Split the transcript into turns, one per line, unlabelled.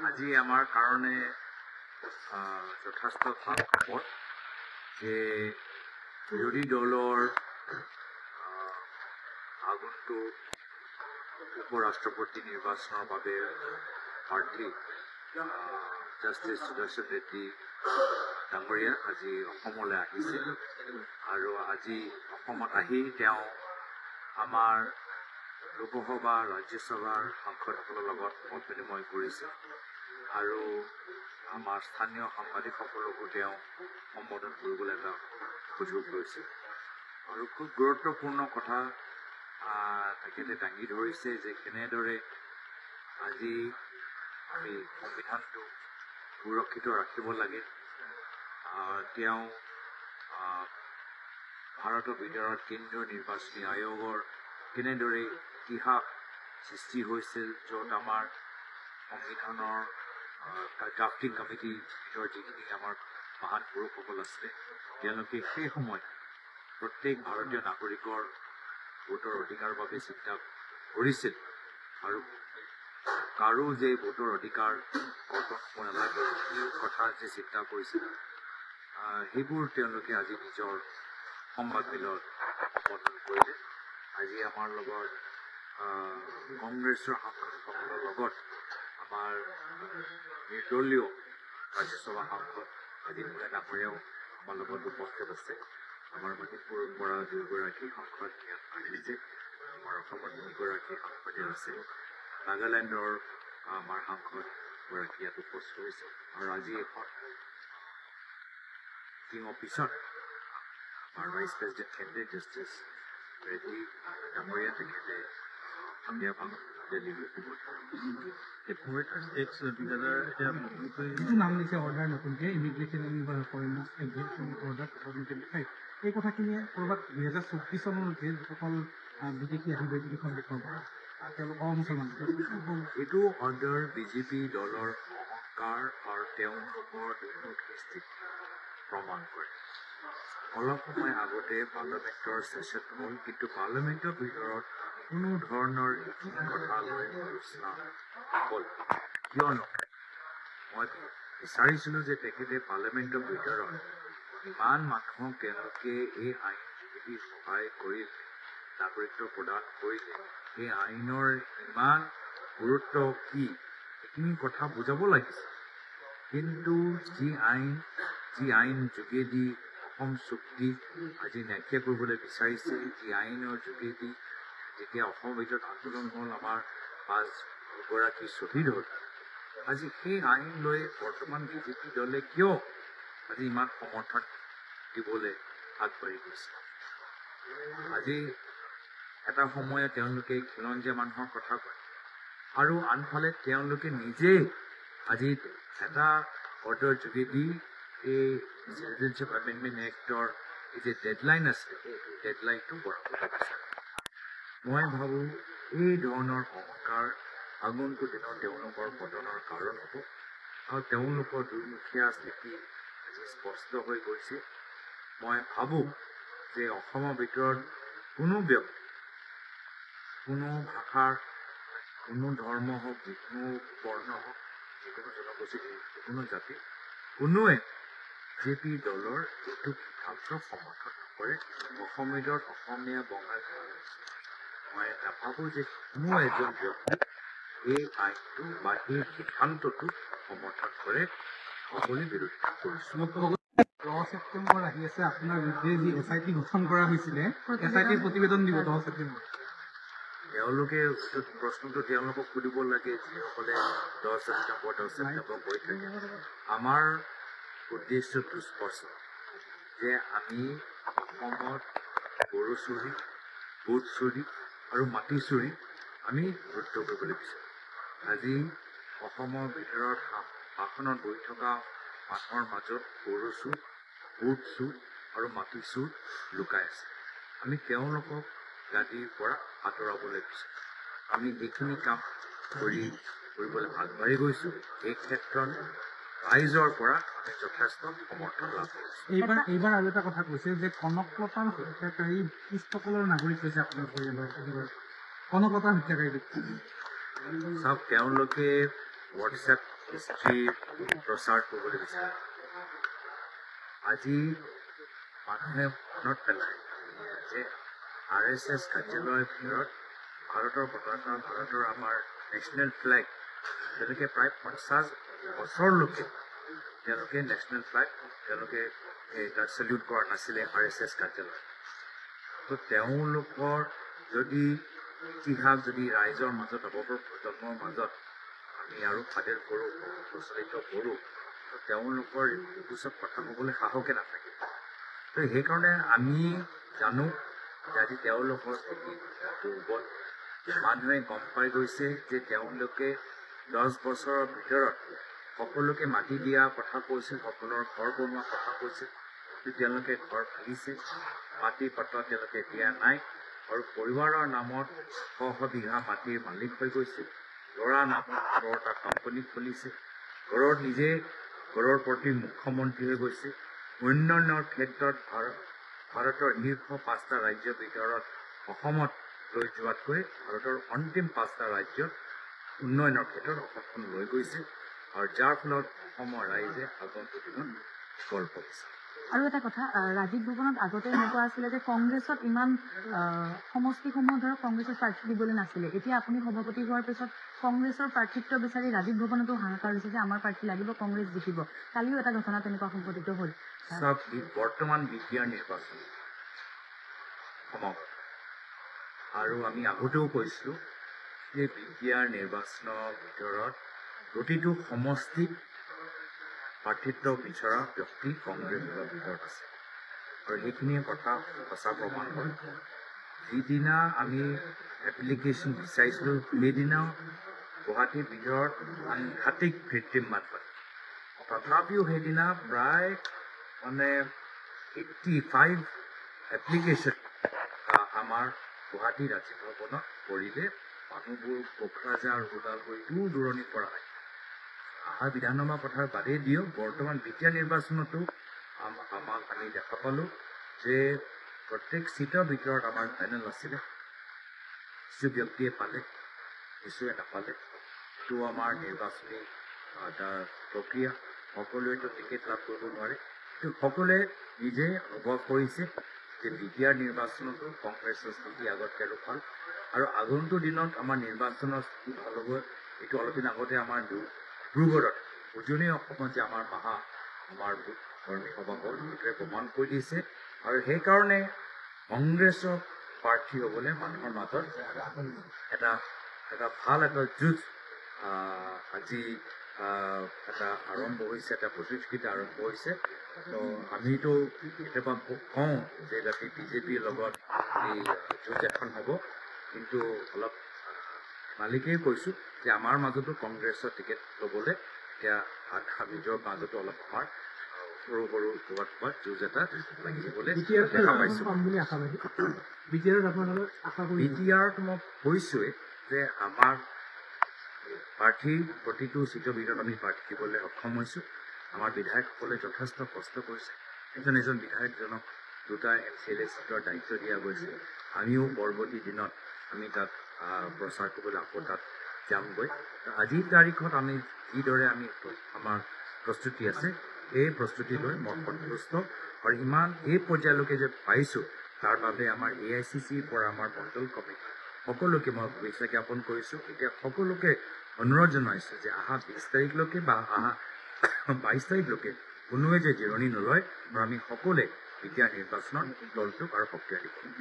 আজি আমাৰ কাৰণে যথেষ্ট ভাল খবৰ যে বিৰোধী দলৰ আগন্তুক উপৰাষ্ট্ৰপতি নিৰ্বাচনৰ বাবে প্ৰাৰ্থী জাষ্টিছ সুদৰ্শন ৰেড্ডী ডাঙৰীয়া আজি অসমলৈ আহিছে আৰু আজি অসমত আহি তেওঁ আমাৰ লোকসভা ৰাজ্যসভাৰ সাংসদসকলৰ লগত মত বিনিময় কৰিছে আৰু আমাৰ স্থানীয় সাংবাদিকসকলকো তেওঁ সম্বোধন কৰিবলৈ এটা সুযোগ লৈছে আৰু খুব গুৰুত্বপূৰ্ণ কথা তেখেতে দাঙি ধৰিছে যে কেনেদৰে আজি আমি সংবিধানটো সুৰক্ষিত ৰাখিব লাগে তেওঁ ভাৰতৰ ভিতৰত কেন্দ্ৰীয় নিৰ্বাচনী আয়োগৰ কেনেদৰে ইতিহাস সৃষ্টি হৈছিল য'ত আমাৰ সংবিধানৰ ড্ৰাফটিং কমিটিৰ ভিতৰত যিখিনি আমাৰ মহান পুৰুষসকল আছিলে তেওঁলোকে সেই সময়ত প্ৰত্যেক ভাৰতীয় নাগৰিকৰ ভোটৰ অধিকাৰৰ বাবে চিন্তা কৰিছিল আৰু কাৰো যে ভোটৰ অধিকাৰ কৰ্তন হ'ব নালাগে এই কথা যে চিন্তা কৰিছিল সেইবোৰ তেওঁলোকে আজি নিজৰ সংবাদমেলত সম্বোধন কৰিলে আজি আমাৰ লগত কংগ্ৰেছৰ সাংসদসকলৰ লগত আমাৰ নিৰ্দলীয় ৰাজ্যসভা সাংসদ আজি মুলা ডাঙৰীয়াও আমাৰ লগত উপস্থিত আছে আমাৰ মণিপুৰৰ পৰা দুগৰাকী সাংসদ ইয়াত আহিছে আমাৰ অসমৰ তিনিগৰাকী সাংসদ ইয়াত আছে নাগালেণ্ডৰ আমাৰ সাংসদগৰাকী ইয়াত উপস্থিত হৈছে আৰু আজি এখন মিটিঙৰ পিছত আমাৰ vice president candidate justice Reddy ডাঙৰীয়া তেখেতে সন্ধিয়া ভাগত
নাম দিছে অৰ্ডাৰ নতুনকৈ ইমিগ্ৰেশ্যন অৰ্ডাৰ 2025 এই কথাখিনিয়ে ক'ৰবাত 2024 চনলৈকে যিসকল বিদেশী আহিব এইখন দেশৰ পৰা তেওঁলোকৰ মুছলমান
এইটো অৰ্ডাৰ বিজেপি দলৰ অহংকাৰ আৰু তেওঁলোকৰ দুৰ্নীতিক প্ৰমাণ কৰে অলপ সময় আগতে পাৰ্লামেণ্টৰ ছেছন হ'ল কিন্তু পাৰ্লামেণ্টৰ ভিতৰত কোনো ধৰণৰ এইখিনি কথা লৈ আলোচনা হ'ল কিয়নো মই বিচাৰিছিলোঁ যে তেখেতে পাৰ্লামেণ্টৰ ভিতৰত ইমান মানুহক তেওঁলোকে এই আইন যোগেদি সহায় কৰিলে নাগৰিকত্ব প্ৰদান কৰিলে এই আইনৰ ইমান গুৰুত্ব কি এইখিনি কথা বুজাব লাগিছিল কিন্তু যি আইন যোগেদি অসম চুক্তি আজি নাইকিয়া কৰিবলৈ বিচাৰিছে যি আইনৰ যোগেদি যেতিয়া অসমৰ ভিতৰত আন্দোলন হ'ল আমাৰ 5গৰাকী শ্বহীদ হ'ল আজি সেই আইন লৈ বৰ্তমান বিজেপি দলে কিয় আজি ইমান সমৰ্থন দিবলৈ আগবাঢ়ি গৈছে আজি এটা সময়ত তেওঁলোকে খিলঞ্জীয়া মানুহৰ কথা কয় আৰু আনফালে তেওঁলোকে নিজেই আজি এটা অৰ্ডাৰ যোগেদি এই চিটিজেনশ্বিপ এমেণ্ডমেণ্ট এক্টৰ এই যে ডেডলাইন আছে ডেডলাইনটো বঢ়াব লাগিছে মই ভাবোঁ এই ধৰণৰ অহংকাৰ আগন্তুক দিনত তেওঁলোকৰ পতনৰ কাৰণ হ'ব আৰু তেওঁলোকৰ দুৰ্মুখীয়া স্থিতি আজি স্পষ্ট হৈ গৈছে মই ভাবোঁ যে অসমৰ ভিতৰত কোনো ব্যক্তি কোনো ভাষাৰ কোনো ধৰ্ম হওক যিকোনো বৰ্ণ হওক যিকোনো জনগোষ্ঠী যিকোনো জাতি কোনোৱে বিজেপি দলৰ এইটো সিদ্ধান্তক সমৰ্থন নকৰে অসমৰ ভিতৰত অসমীয়া বঙালী মই নাভাবোঁ যে কোনো এজন ব্যক্তি এই আইনটো বা এই সিদ্ধান্তটো সমৰ্থন কৰে সকলোৱে বিৰোধিতা কৰিছোঁ
10 ছেপ্টেম্বৰ আহি আছে আপোনাৰ বিৰুদ্ধে যি SIT গঠন কৰা হৈছিলে SIT প্ৰতিবেদন দিব 10 ছেপ্টেম্বৰ
তেওঁলোকে প্ৰশ্নটো তেওঁলোকক সুধিব লাগে যিসকলে 10 ছেপ্টেম্বৰ কৰি থাকে আমাৰ উদ্দেশ্যটো স্পষ্ট যে আমি অসমত গৰু চুৰি বুট চুৰি আৰু মাটি চুৰি আমি ৰোধ কৰিবলৈ বিচাৰোঁ আজি অসমৰ ভিতৰত শাসনত বহি থকা মানুহৰ মাজত গৰু চুৰ বুট চুৰ আৰু মাটি চুৰ লুকাই আছে আমি তেওঁলোকক গাদীৰ পৰা আঁতৰাবলৈ বিচাৰোঁ আমি এইখিনি কাম কৰিবলৈ আগবাঢ়ি গৈছোঁ এই ক্ষেত্ৰত ৰাইজৰ পৰা আমি যথেষ্ট সমৰ্থন লাভ কৰিছোঁ।
এইবাৰ আৰু এটা কথা কৈছে যে কনকলতাৰ হত্যাকাৰী ইষ্টসকলৰ নাগৰিক হৈছে আপোনাৰ পৰিয়ালৰ কনকলতাৰ হত্যাকাৰী
চাওক, তেওঁলোকে হোৱাটছএপ হিষ্ট্ৰী প্ৰচাৰ কৰিবলৈ বিচাৰে। আজি মানুহে মনত পেলায় যে RSS কাৰ্যালয়ৰ ভিতৰত ভাৰতৰ পতাকা, ভাৰতৰ আমাৰ নেশ্যনেল ফ্লেগ, তেওঁলোকে প্ৰায় 50 বছৰলৈকে তেওঁলোকে নেশ্যনেল ফ্লেগ তেওঁলোকে তাত চেলিউট কৰা নাছিলে RSS কাৰ্যালয়। তো তেওঁলোকৰ যদি ইতিহাস যদি ৰাইজৰ মাজত প্ৰজন্মৰ মাজত আমি আৰু ফাদিল কৰোঁ, প্ৰচলিত কৰোঁ, তো তেওঁলোকৰ পিছত কথা ক'বলৈ সাহসে নাথাকে। তো সেইকাৰণে আমি জানো যে আজি তেওঁলোকৰ স্থিতি দুৰ্বল। মানুহে গম পাই গৈছে যে তেওঁলোকে 10 বছৰৰ ভিতৰত সকলোকে মাটি দিয়া কথা কৈছিল, সকলোৰ ঘৰ বনোৱা কথা কৈছিল, কিন্তু তেওঁলোকে ঘৰ ভাঙিছে, মাটি পত্ৰ তেওঁলোকে দিয়া নাই, আৰু পৰিবাৰৰ নামত শ বিঘা মাটিৰ মালিক হৈ গৈছে। ল'ৰা নামত এটা কোম্পানী খুলিছে, ঘৰৰ প্ৰতি মুখ্যমন্ত্ৰী হৈ গৈছে। উন্নয়নৰ ক্ষেত্ৰত ভাৰতৰ শীৰ্ষ 5টা ৰাজ্যৰ ভিতৰত অসমত লৈ যোৱাতকৈ ভাৰতৰ অন্তিম 5টা ৰাজ্যত উন্নয়নৰ ক্ষেত্ৰত অসমখন লৈ গৈছে, আৰু যাৰ ফলত অসমৰ ৰাইজে আগন্তুক দিনত গল্প বিচাৰে।
আৰু এটা কথা, ৰাজীৱ ভৱনত আগতে এনেকুৱা আছিলে যে কংগ্ৰেছত ইমান সমষ্টিসমূহ ধৰক কংগ্ৰেছৰ প্ৰাৰ্থী দিবলৈ নাছিলে। এতিয়া আপুনি সভাপতি হোৱাৰ পিছত কংগ্ৰেছৰ প্ৰাৰ্থিত্ব বিচাৰি ৰাজীৱ ভৱনতো হাহাকাৰ হৈছে যে আমাৰ প্ৰাৰ্থী লাগিব, কংগ্ৰেছ জিকিব। কালিও এটা ঘটনা তেনেকুৱা সংঘটিত হ'ল।
চাওক, বৰ্তমান বিপিআৰ নিৰ্বাচন সমগ্ৰ, আৰু আমি আগতেও কৈছিলোঁ যে বিপিআৰ নিৰ্বাচনৰ ভিতৰত প্ৰতিটো সমষ্টিত প্ৰাৰ্থিত্ব বিচৰা ব্যক্তি কংগ্ৰেছৰ ভিতৰত আছে, আৰু সেইখিনিয়ে কথা সঁচা প্ৰমাণ কৰে। যিদিনা আমি এপ্লিকেশ্যন বিচাৰিছিলোঁ সেইদিনাও গুৱাহাটীৰ ভিতৰত সাংঘাতিক কৃত্ৰিম বানপানী, তথাপিও সেইদিনা প্ৰায় 85 এপ্লিকেশ্যন আমাৰ গুৱাহাটী ৰাজীৱ ভৱনত কৰিলে। মানুহবোৰ কোকৰাঝাৰ, ওদালগুৰি দূৰ দূৰণিৰ পৰা আহে। আহা বিধানসভা কথাৰ বাদেই দিয়ক, বৰ্তমান বিপিআৰ নিৰ্বাচনতো আমি দেখা পালোঁ যে প্ৰত্যেক চিটৰ ভিতৰত আমাৰ পেনেল আছিলে, কিছু ব্যক্তিয়ে পালে, কিছুৱে নাপালে। এইটো আমাৰ নিৰ্বাচনী এটা প্ৰক্ৰিয়া, সকলোৱেতো টিকেট লাভ কৰিব নোৱাৰে। কিন্তু সকলোৱে নিজে অনুভৱ কৰিছে যে বিপিআৰ নিৰ্বাচনতো কংগ্ৰেছৰ স্থিতি আগতকৈ আৰু ভাল, আৰু আগন্তুক দিনত আমাৰ নিৰ্বাচনৰ স্থিতি ভাল হ'ব। এইটো অলপ দিন আগতে আমাৰ ডিব্ৰুগড়ত উজনি অসমত যে আমাৰ কৰ্মী সভা হ'ল, সেইটোৱে প্ৰমাণ কৰি দিছে। আৰু সেইকাৰণে কংগ্ৰেছৰ প্ৰাৰ্থী হ'বলৈ মানুহৰ মাজত এটা ভাল এটা যুঁজ আজি এটা আৰম্ভ হৈছে, এটা প্ৰতিযোগিতা আৰম্ভ হৈছে। তো আমিতো কেতিয়াবা কওঁ যে যাতে বিজেপিৰ লগত এই যুঁজ এখন হ'ব, কিন্তু অলপ মালিকেই কৈছোঁ যে আমাৰ মাজতো কংগ্ৰেছৰ টিকেট ল'বলৈ এতিয়া নিজৰ মাজতো অলপ আমাৰ সৰু ক'ৰবাত যুঁজ এটা লাগি থাকিবলৈ দেখা পাইছোঁ। বিটিআৰত মই কৈছোঁৱেই যে আমাৰ প্ৰাৰ্থী প্ৰতিটো চিটৰ ভিতৰত আমি প্ৰাৰ্থী দিবলৈ সক্ষম হৈছোঁ। আমাৰ বিধায়কসকলে যথেষ্ট কষ্ট কৰিছে। এজন বিধায়কজনক 2টা MCLA চিটৰ দায়িত্ব দিয়া গৈছে। আমিও পৰৱৰ্তী দিনত আমি তাত প্ৰচাৰ কৰিবলৈ আকৌ তাত যামগৈ। আজিৰ তাৰিখত আমি যিদৰে আমাৰ প্ৰস্তুতি আছে, এই প্ৰস্তুতি লৈ মই সন্তুষ্ট, আৰু ইমান এই পৰ্যায়লৈকে যে পাইছোঁ তাৰ বাবে আমাৰ AICCৰ পৰা আমাৰ মণ্ডল কমিটি সকলোকে মই শুভেচ্ছা জ্ঞাপন কৰিছোঁ। এতিয়া সকলোকে অনুৰোধ জনাইছোঁ যে অহা 20 তাৰিখলৈকে বা অহা 22 তাৰিখলৈকে কোনোৱে যে জিৰণি নলয়, আৰু আমি সকলোৱে বিপিআৰ নিৰ্বাচনত দলটোক আৰু শক্তিশালী কৰিম।